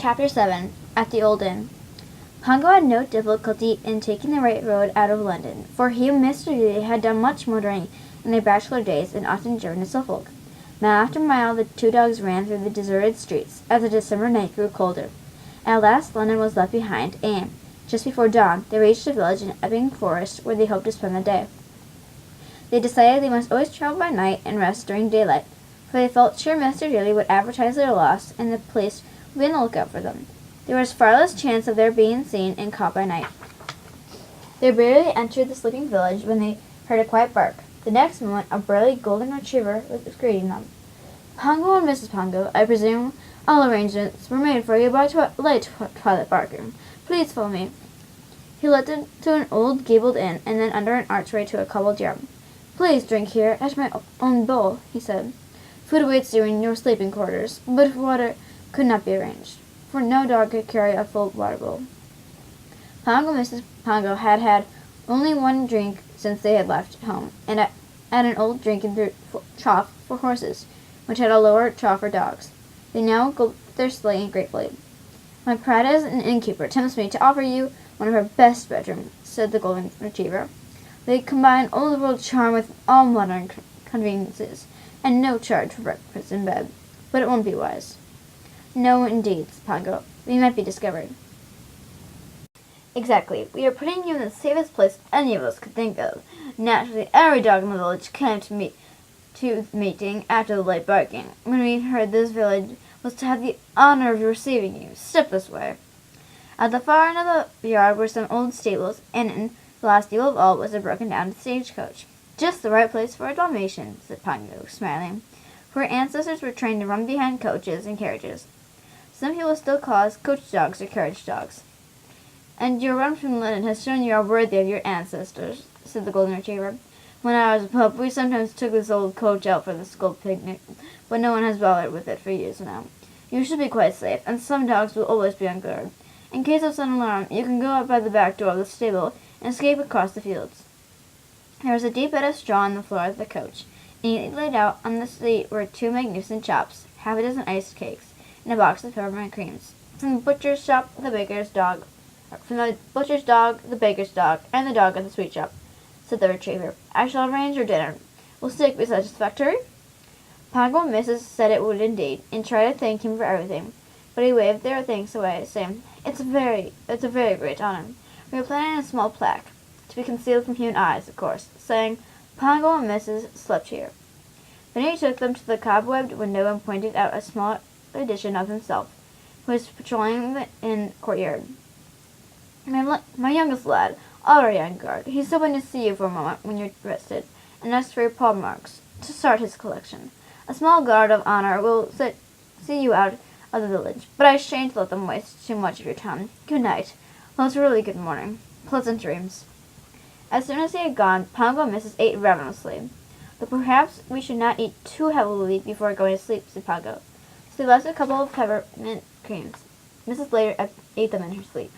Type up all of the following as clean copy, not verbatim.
Chapter 7. At the Old Inn. Pongo had no difficulty in taking the right road out of London, for he and Mr. Dodie had done much motoring in their bachelor days and often driven to Suffolk. Mile after mile the two dogs ran through the deserted streets as the December night grew colder. At last London was left behind, and, just before dawn, they reached a village in Epping Forest where they hoped to spend the day. They decided they must always travel by night and rest during daylight, for they felt sure Mr. Dodie would advertise their loss and the police would be on the lookout for them. There was far less chance of their being seen and caught by night. They barely entered the sleeping village when they heard a quiet bark. The next moment, a burly golden retriever was greeting them. "Pongo and Mrs. Pongo, I presume all arrangements were made for you by late Twilight Barker. Please follow me." He led them to an old gabled inn and then under an archway to a cobbled yard. "Please drink here at my own bowl," he said. "Food awaits you in your sleeping quarters, but water could not be arranged, for no dog could carry a full water bowl." Pongo and Mrs. Pongo had had only one drink since they had left home, and at an old drinking trough for horses, which had a lower trough for dogs. They now gulped their sleighing gratefully. "My pride as an innkeeper tempts me to offer you one of our best bedrooms," said the golden retriever. "They combine old-world charm with all modern conveniences, and no charge for breakfast in bed. But it won't be wise." "No, indeed," said Pongo. "We might be discovered." "Exactly. We are putting you in the safest place any of us could think of. Naturally, every dog in the village came to meeting after the late barking, when we heard this village was to have the honor of receiving you. Step this way." At the far end of the yard were some old stables, and in the last stable of all was a broken-down stagecoach. "Just the right place for a Dalmatian," said Pongo, smiling, for her ancestors were trained to run behind coaches and carriages. Some people still call us coach dogs or carriage dogs. "And your run from London has shown you are worthy of your ancestors," said the golden retriever. "When I was a pup, we sometimes took this old coach out for the school picnic, but no one has bothered with it for years now. You should be quite safe, and some dogs will always be on guard. In case of sudden alarm, you can go out by the back door of the stable and escape across the fields." There was a deep bed of straw on the floor of the coach, and neatly laid out on the seat were two magnificent chops, half a dozen iced cakes, and a box of peppermint creams. From the butcher's dog, the baker's dog, and the dog at the sweet shop," said the retriever. "I shall arrange your dinner. Will steak be satisfactory?" Pongo and Mrs. said it would indeed, and tried to thank him for everything, but he waved their thanks away, saying, It's a very great honor. We are planning a small plaque, to be concealed from human eyes, of course, saying, 'Pongo and Mrs. slept here.'" Then he took them to the cobwebbed window and pointed out a small edition of himself, who was patrolling the inn courtyard. My youngest lad, already on guard. He's hoping to see you for a moment when you're rested, and ask for your paw marks, to start his collection. A small guard of honor will see you out of the village, but I shan't let them waste too much of your time. Good night. Well, it's really good morning. Pleasant dreams." As soon as he had gone, Pongo and Mrs. ate ravenously. "But perhaps we should not eat too heavily before going to sleep," said Pongo. So they left a couple of peppermint creams. Mrs. later ate them in her sleep.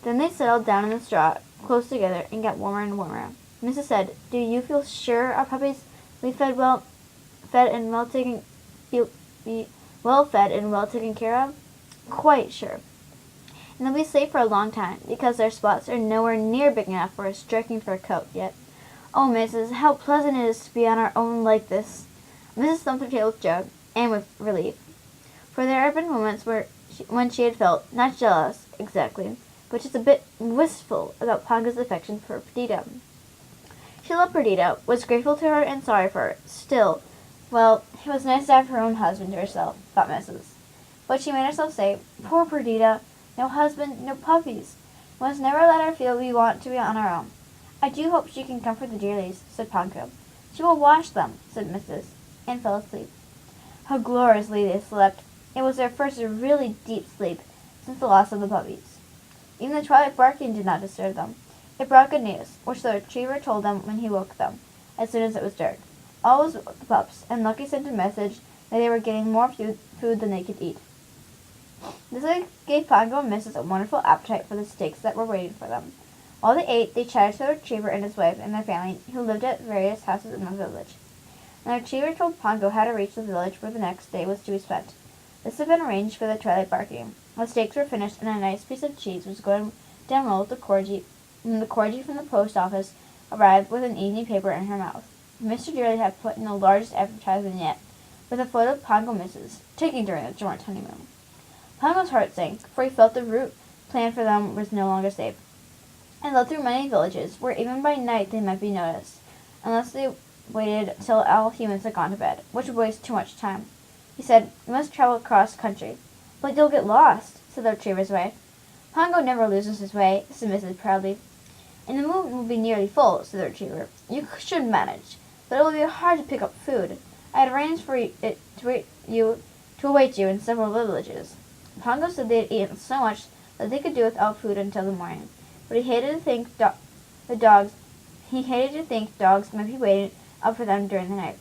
Then they settled down in the straw, close together, and got warmer and warmer. Mrs. said, "Do you feel sure our puppies will be well fed and well taken care of?" "Quite sure. And they'll be safe for a long time, because their spots are nowhere near big enough for a striking fur coat yet. Oh, Mrs., how pleasant it is to be on our own like this." Mrs. thumped her tail with joy, and with relief. For there had been moments when she had felt, not jealous, exactly, but just a bit wistful about Pongo's affection for Perdita. She loved Perdita, was grateful to her and sorry for her. Still, well, it was nice to have her own husband to herself, thought Mrs. But she made herself say, "Poor Perdita, no husband, no puppies. We must never let her feel we want to be on our own." "I do hope she can comfort the dearlies," said Pongo. "She will wash them," said Mrs., and fell asleep. How gloriously they slept! It was their first really deep sleep since the loss of the puppies. Even the twilight barking did not disturb them. It brought good news, which the retriever told them when he woke them, as soon as it was dark. All was with the pups, and Lucky sent a message that they were getting more food than they could eat. This gave Pongo and Mrs. a wonderful appetite for the steaks that were waiting for them. While they ate, they chatted to the retriever and his wife and their family, who lived at various houses in the village. And the retriever told Pongo how to reach the village where the next day was to be spent. This had been arranged for the twilight barking. The steaks were finished, and a nice piece of cheese was going down well with the corgi when the corgi from the post office arrived with an evening paper in her mouth. Mr. Dearly had put in the largest advertisement yet, with a photo of Pongo Misses, taken during the joint honeymoon. Pongo's heart sank, for he felt the route planned for them was no longer safe, and led through many villages, where even by night they might be noticed, unless they waited till all humans had gone to bed, which would waste too much time. He said, "We must travel across country." "But you'll get lost," said the retriever's wife. "Pongo never loses his way," said Mrs. proudly. "And the moon will be nearly full," said the retriever. "You should manage, but it will be hard to pick up food. I had arranged for it to await you in several villages." Pongo said they had eaten so much that they could do without food until the morning, but he hated to think dogs might be waiting up for them during the night.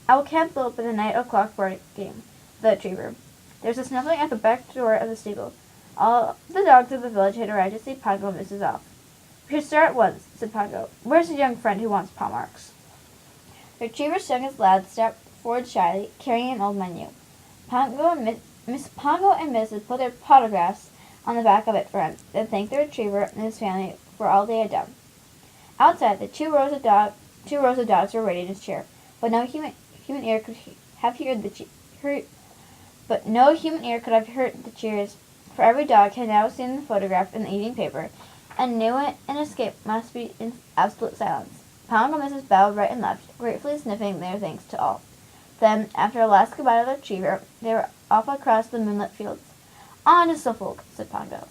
"I will camp though by the 9 o'clock board game," the retriever. There was a snuffling at the back door of the stable. All the dogs of the village had arrived to see Pongo miss his off. "We should start at once," said Pongo. "Where's the young friend who wants paw marks?" The retriever's youngest lad stepped forward shyly, carrying an old menu. Miss Pongo and Mrs. put their photographs on the back of it for him, then thanked the retriever and his family for all they had done. Outside, the two rows of dogs were ready to cheer, but no human ear could have heard the cheers, for every dog had now seen the photograph in the evening paper, and knew an escape must be in absolute silence. Pongo and Mrs. bowed right and left, gratefully sniffing their thanks to all. Then, after a last goodbye to the retriever, they were off across the moonlit fields. "On to Suffolk," said Pongo.